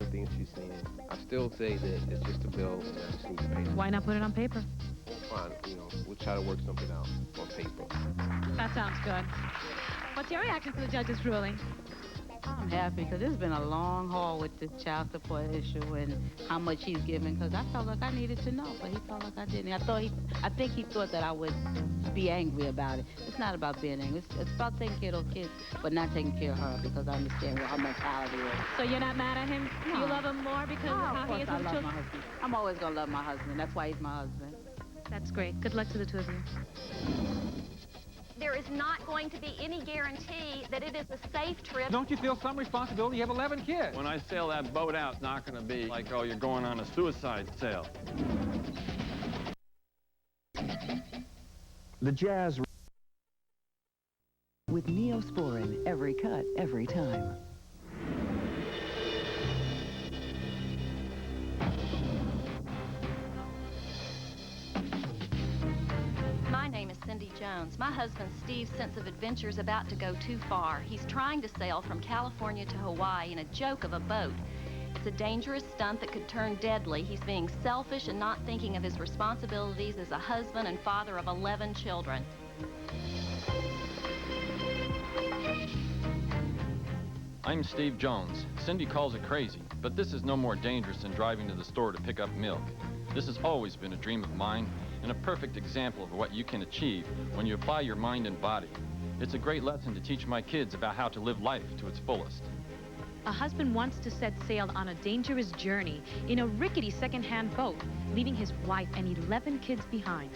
the things she's seen. I still say that it's just a bill and I just need to pay it. Why not put it on paper? Fine, we'll try to work something out on paper. That sounds good. What's your reaction to the judge's ruling? I'm happy because it's been a long haul with the child support issue and how much he's given, because I felt like I needed to know, but he felt like I didn't. I think he thought that I would be angry about it. It's not about being angry. It's about taking care of those kids, but not taking care of her, because I understand what her mentality is. So you're not mad at him? No. Do you love him more because of how he is with I love children? my husband. I'm always going to love my husband. That's why he's my husband. That's great. Good luck to the two of you. There is not going to be any guarantee that it is a safe trip. Don't you feel some responsibility? You have 11 kids. When I sail that boat out, it's not going to be like, oh, you're going on a suicide sail. The Jazz with Neosporin, every cut, every time. My name is Cindy Jones. My husband Steve's sense of adventure is about to go too far. He's trying to sail from California to Hawaii in a joke of a boat. It's a dangerous stunt that could turn deadly. He's being selfish and not thinking of his responsibilities as a husband and father of 11 children. I'm Steve Jones. Cindy calls it crazy, but this is no more dangerous than driving to the store to pick up milk. This has always been a dream of mine and a perfect example of what you can achieve when you apply your mind and body. It's a great lesson to teach my kids about how to live life to its fullest. A husband wants to set sail on a dangerous journey in a rickety second-hand boat, leaving his wife and 11 kids behind.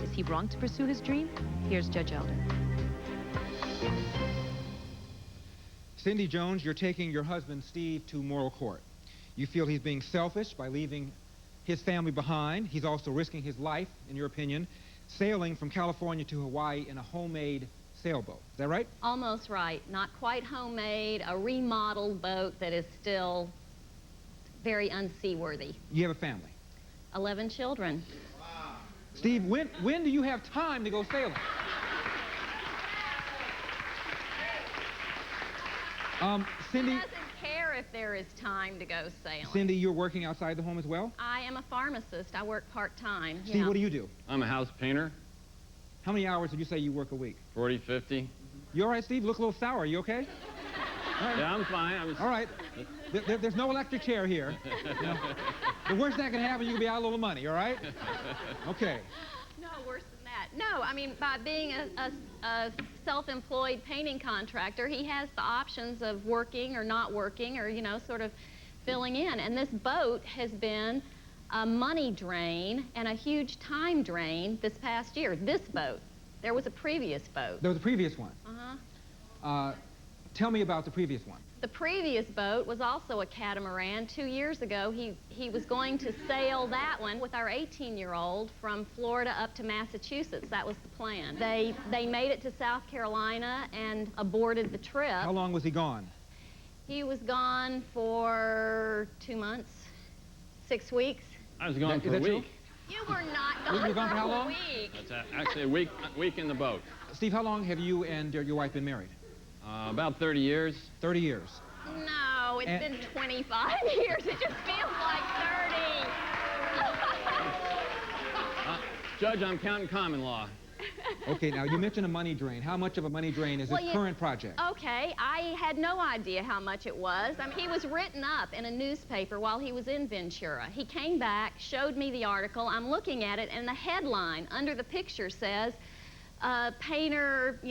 Is he wrong to pursue his dream? Here's Judge Elder. Cindy Jones, you're taking your husband, Steve, to moral court. You feel he's being selfish by leaving his family behind. He's also risking his life, in your opinion, sailing from California to Hawaii in a homemade sailboat. Is that right? Almost right. Not quite homemade, a remodeled boat that is still very unseaworthy. You have a family. 11 children. Wow. Steve, when do you have time to go sailing? Cindy... He doesn't care if there is time to go sailing. Cindy, you're working outside the home as well? I am a pharmacist. I work part-time. Steve, what do you do? I'm a house painter. How many hours would you say you work a week? 40, 50. You all right, Steve? You look a little sour. You okay? All right. Yeah, I'm fine. All right. There's no electric chair here. You know, the worst that can happen, you can be out a little money, all right? Okay. No, worse than that. No, I mean, by being a self-employed painting contractor, he has the options of working or not working or, sort of filling in. And this boat has been a money drain and a huge time drain this past year. This boat. There was a previous boat. There was a previous one? Uh-huh. Tell me about the previous one. The previous boat was also a catamaran. 2 years ago, he was going to sail that one with our 18-year-old from Florida up to Massachusetts. That was the plan. They made it to South Carolina and aborted the trip. How long was he gone? He was gone for 2 months, 6 weeks. I was gone for a week. True? You were not gone, You were gone for how long? a week. That's actually a week in the boat. Steve, how long have you and your wife been married? About 30 years. 30 years. No, it's been 25 years. It just feels like 30. Judge, I'm counting common law. Okay, now you mentioned a money drain. How much of a money drain is this current project? Okay, I had no idea how much it was. I mean, he was written up in a newspaper while he was in Ventura. He came back, showed me the article. I'm looking at it, and the headline under the picture says, painter,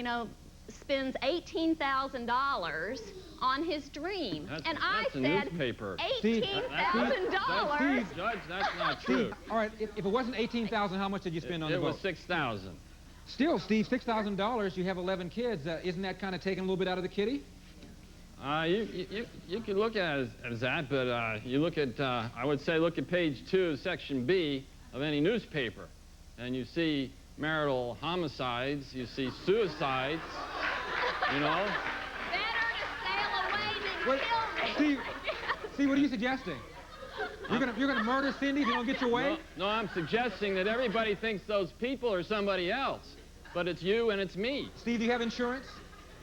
spends $18,000 on his dream. That's I a said, newspaper. $18,000? Judge, that's not true. Steve, all right, if it wasn't $18,000, how much did you spend on the boat? It was $6,000. Still, Steve, $6,000, you have 11 kids. Isn't that kind of taking a little bit out of the kitty? You can look at it as that, but you look at, I would say, look at page 2, section B of any newspaper, and you see marital homicides, you see suicides, Better to sail away than kill me. Steve, what are you suggesting? You're gonna murder Cindy if you don't get your way? No, I'm suggesting that everybody thinks those people are somebody else, but it's you and it's me. Steve, do you have insurance?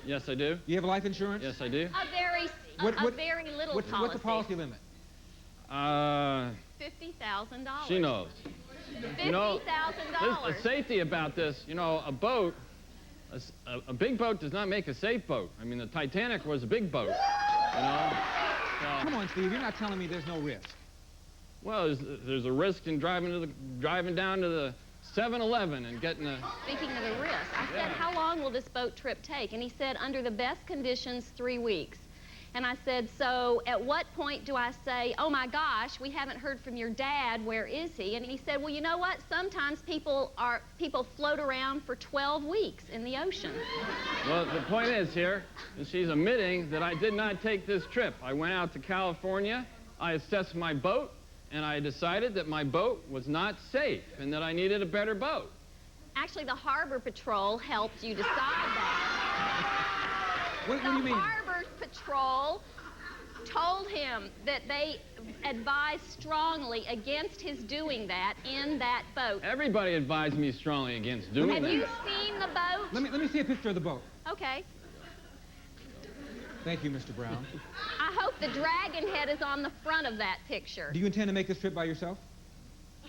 Yes, I do. You have life insurance? Yes, I do. A very little policy. What's the policy limit? $50,000. She knows. You know, $50,000. the safety about this, you know, a boat, a big boat does not make a safe boat. I mean, the Titanic was a big boat, you know? So, Come on, Steve, you're not telling me there's no risk. well, there's a risk in driving down to the 7-Eleven and getting a... Speaking of the risk, I said, how long will this boat trip take? And he said, under the best conditions, 3 weeks. And I said, so at what point do I say, oh my gosh, we haven't heard from your dad, where is he? And he said, well, you know what? Sometimes people float around for 12 weeks in the ocean. Well, the point is here, and she's admitting that I did not take this trip. I went out to California, I assessed my boat, and I decided that my boat was not safe and that I needed a better boat. Actually, the Harbor Patrol helped you decide that. What do you mean? The Harbor Patrol told him that they advised strongly against his doing that in that boat. Everybody advised me strongly against doing Have that. you seen the boat? Let me see a picture of the boat. Okay. Thank you, Mr. Brown. I hope the dragon head is on the front of that picture. Do you intend to make this trip by yourself?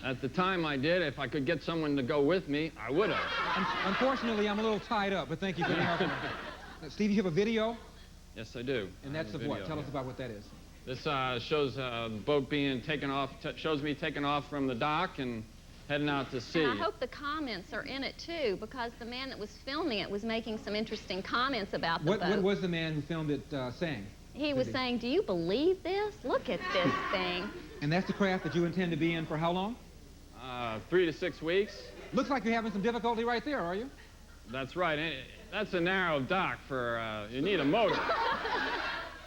At the time I did, if I could get someone to go with me, I would have. Unfortunately, I'm a little tied up, but thank you for the offer. Steve, you have a video? Yes, I do. And that's of what? Tell us about what that is. This shows the boat being taken off, shows me taking off from the dock and heading out to sea. And I hope the comments are in it, too, because the man that was filming it was making some interesting comments about the boat. What was the man who filmed it saying? He was saying, do you believe this? Look at this thing. And that's the craft that you intend to be in for how long? 3 to 6 weeks. Looks like you're having some difficulty right there, are you? That's right. That's a narrow dock for, you need a motor.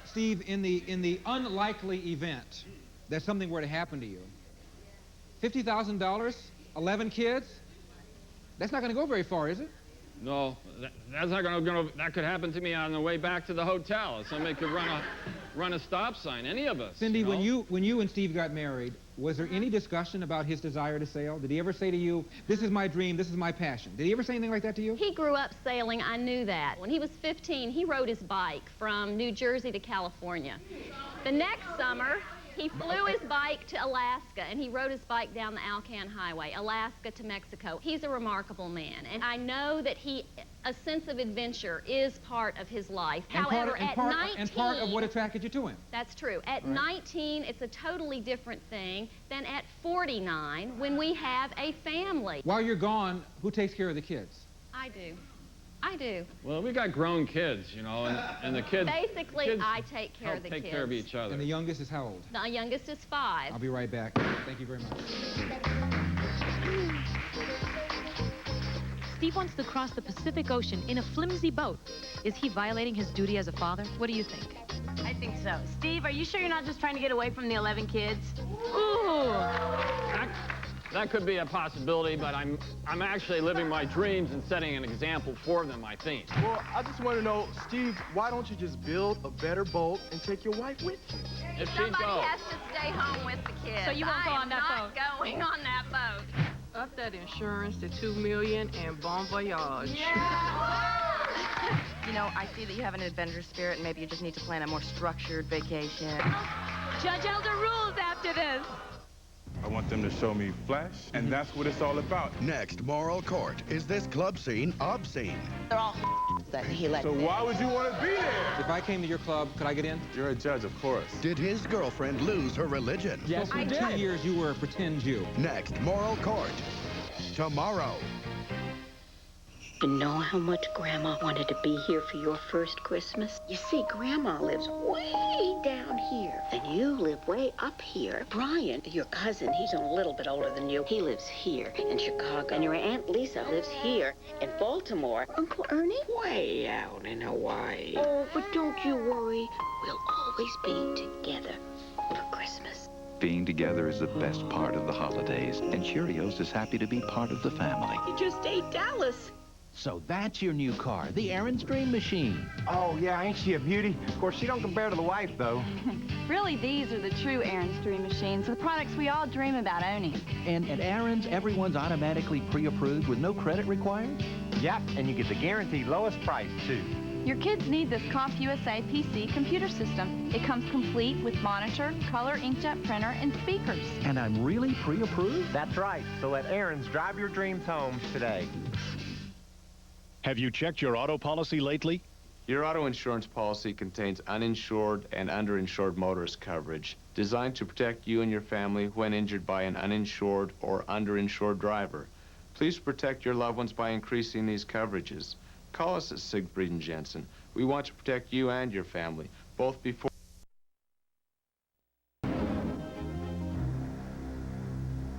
Steve, in the unlikely event that something were to happen to you, $50,000, 11 kids, that's not going to go very far, is it? No, that's not going to, that could happen to me on the way back to the hotel. Somebody could run a stop sign, any of us. Cindy, you know? when you and Steve got married, was there any discussion about his desire to sail? Did he ever say to you, this is my dream, this is my passion? Did he ever say anything like that to you? He grew up sailing. I knew that. When he was 15, he rode his bike from New Jersey to California. The next summer, he flew his bike to Alaska, and he rode his bike down the Alcan Highway, Alaska to Mexico. He's a remarkable man, and I know that a sense of adventure is part of his life. However, at 19... And part of what attracted you to him. That's true. At 19, it's a totally different thing than at 49, when we have a family. While you're gone, who takes care of the kids? I do. I do. Well, we got grown kids, you know, and the kids... Basically, kids I take care of the kids. take care of each other. And the youngest is how old? The youngest is 5. I'll be right back. Thank you very much. Steve wants to cross the Pacific Ocean in a flimsy boat. Is he violating his duty as a father? What do you think? I think so. Steve, are you sure you're not just trying to get away from the 11 kids? Ooh! That could be a possibility, but I'm actually living my dreams and setting an example for them, I think. Well, I just want to know, Steve, why don't you just build a better boat and take your wife with you? If she'd Somebody go. has to stay home with the kids. So you won't go on that I am not going on that boat. Up that insurance to $2 million and bon voyage. You know, I see that you have an adventure spirit, and maybe you just need to plan a more structured vacation. Judge Elder rules after this. I want them to show me flesh, and that's what it's all about. Next, Moral Court. Is this club scene obscene? They're all that he let So why would you want to be there? If I came to your club, could I get in? You're a judge, of course. Did his girlfriend lose her religion? Yes, for 2 years you were a pretend Jew. Next, Moral Court. Tomorrow. You know how much Grandma wanted to be here for your first Christmas? You see, Grandma lives way down here, and you live way up here. Brian, your cousin, he's a little bit older than you. He lives here in Chicago, and your Aunt Lisa lives here in Baltimore. Uncle Ernie? Way out in Hawaii. Oh, but don't you worry. We'll always be together for Christmas. Being together is the best part of the holidays, and Cheerios is happy to be part of the family. You just ate Dallas. So that's your new car, the Aaron's Dream Machine. Oh, yeah, ain't she a beauty? Of course, she don't compare to the wife, though. Really, these are the true Aaron's Dream Machines, the products we all dream about owning. And at Aaron's, everyone's automatically pre-approved with no credit required? Yep, and you get the guaranteed lowest price, too. Your kids need this CompUSA PC computer system. It comes complete with monitor, color inkjet printer, and speakers. And I'm really pre-approved? That's right. So let Aaron's drive your dreams home today. Have you checked your auto policy lately? Your auto insurance policy contains uninsured and underinsured motorist coverage, designed to protect you and your family when injured by an uninsured or underinsured driver. Please protect your loved ones by increasing these coverages. Call us at Siegfried & Jensen. We want to protect you and your family, both before...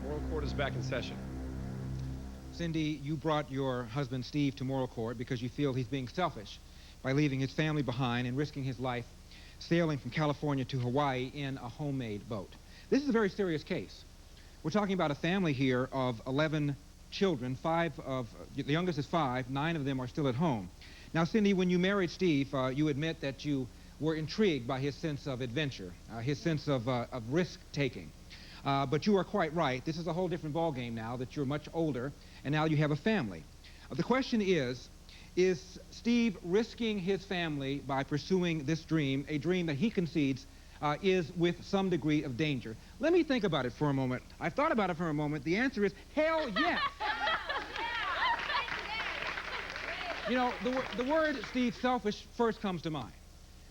Moral court is back in session. Cindy, you brought your husband Steve to moral court because you feel he's being selfish by leaving his family behind and risking his life sailing from California to Hawaii in a homemade boat. This is a very serious case. We're talking about a family here of 11 children. The youngest is 5, 9 of them are still at home. Now, Cindy, when you married Steve, you admit that you were intrigued by his sense of adventure, his sense of risk-taking. But you are quite right. This is a whole different ballgame now that you're much older, and now you have a family. The question is Steve risking his family by pursuing this dream, a dream that he concedes is with some degree of danger? Let me think about it for a moment. I've thought about it for a moment. The answer is hell yes. You know, the word, Steve, selfish first comes to mind.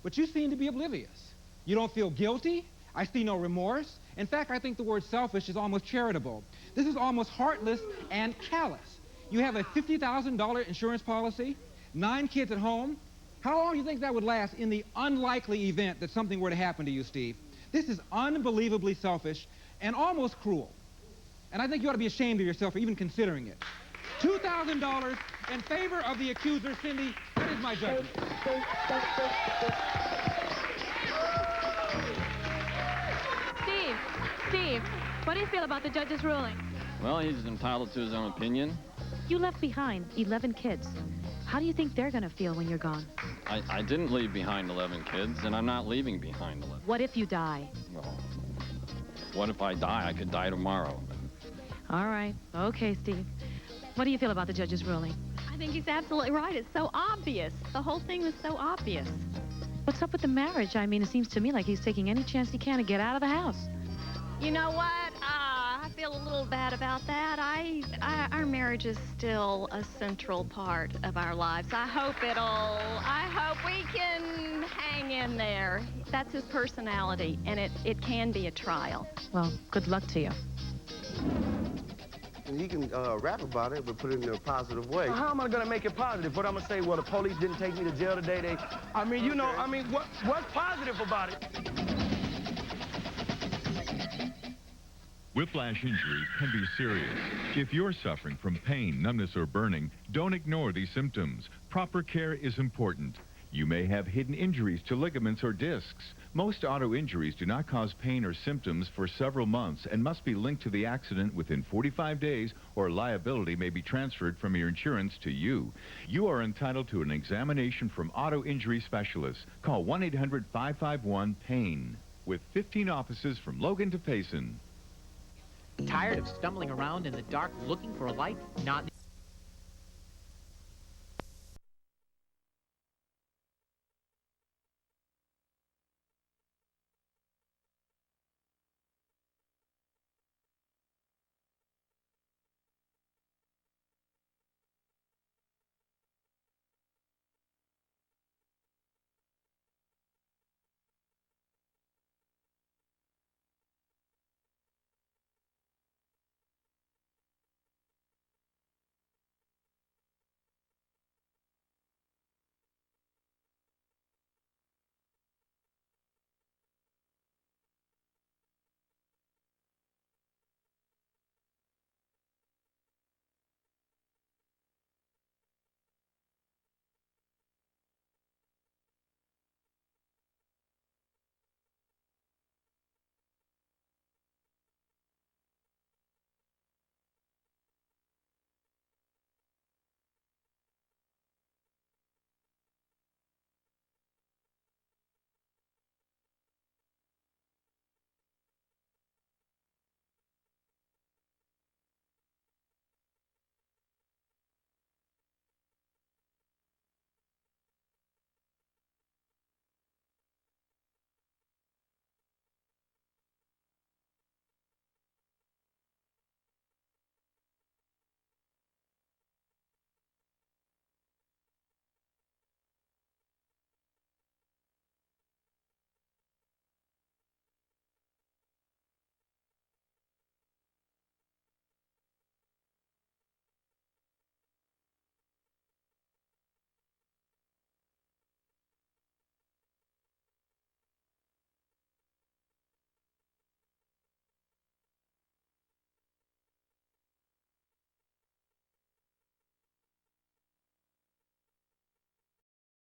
But you seem to be oblivious. You don't feel guilty. I see no remorse. In fact, I think the word selfish is almost charitable. This is almost heartless and callous. You have a $50,000 insurance policy, 9 kids at home. How long do you think that would last in the unlikely event that something were to happen to you, Steve? This is unbelievably selfish and almost cruel. And I think you ought to be ashamed of yourself for even considering it. $2,000 in favor of the accuser. Cindy, that is my judgment. Steve, what do you feel about the judge's ruling? Well, he's entitled to his own opinion. You left behind 11 kids. How do you think they're going to feel when you're gone? I didn't leave behind 11 kids, and I'm not leaving behind 11. What if you die? Well, what if I die? I could die tomorrow. All right. Okay, Steve. What do you feel about the judge's ruling? I think he's absolutely right. It's so obvious. The whole thing was so obvious. What's up with the marriage? I mean, it seems to me like he's taking any chance he can to get out of the house. You know what? I feel a little bad about that. Our marriage is still a central part of our lives. I hope we can hang in there. That's his personality, and it can be a trial. Well, good luck to you. And he can rap about it, but put it in a positive way. How am I going to make it positive? What I'm going to say, well, the police didn't take me to jail today. I mean, you know, what's positive about it? Whiplash injuries can be serious. If you're suffering from pain, numbness, or burning, don't ignore these symptoms. Proper care is important. You may have hidden injuries to ligaments or discs. Most auto injuries do not cause pain or symptoms for several months and must be linked to the accident within 45 days, or liability may be transferred from your insurance to you. You are entitled to an examination from auto injury specialists. Call 1-800-551-PAIN with 15 offices from Logan to Payson. Tired of stumbling around in the dark looking for a light? Not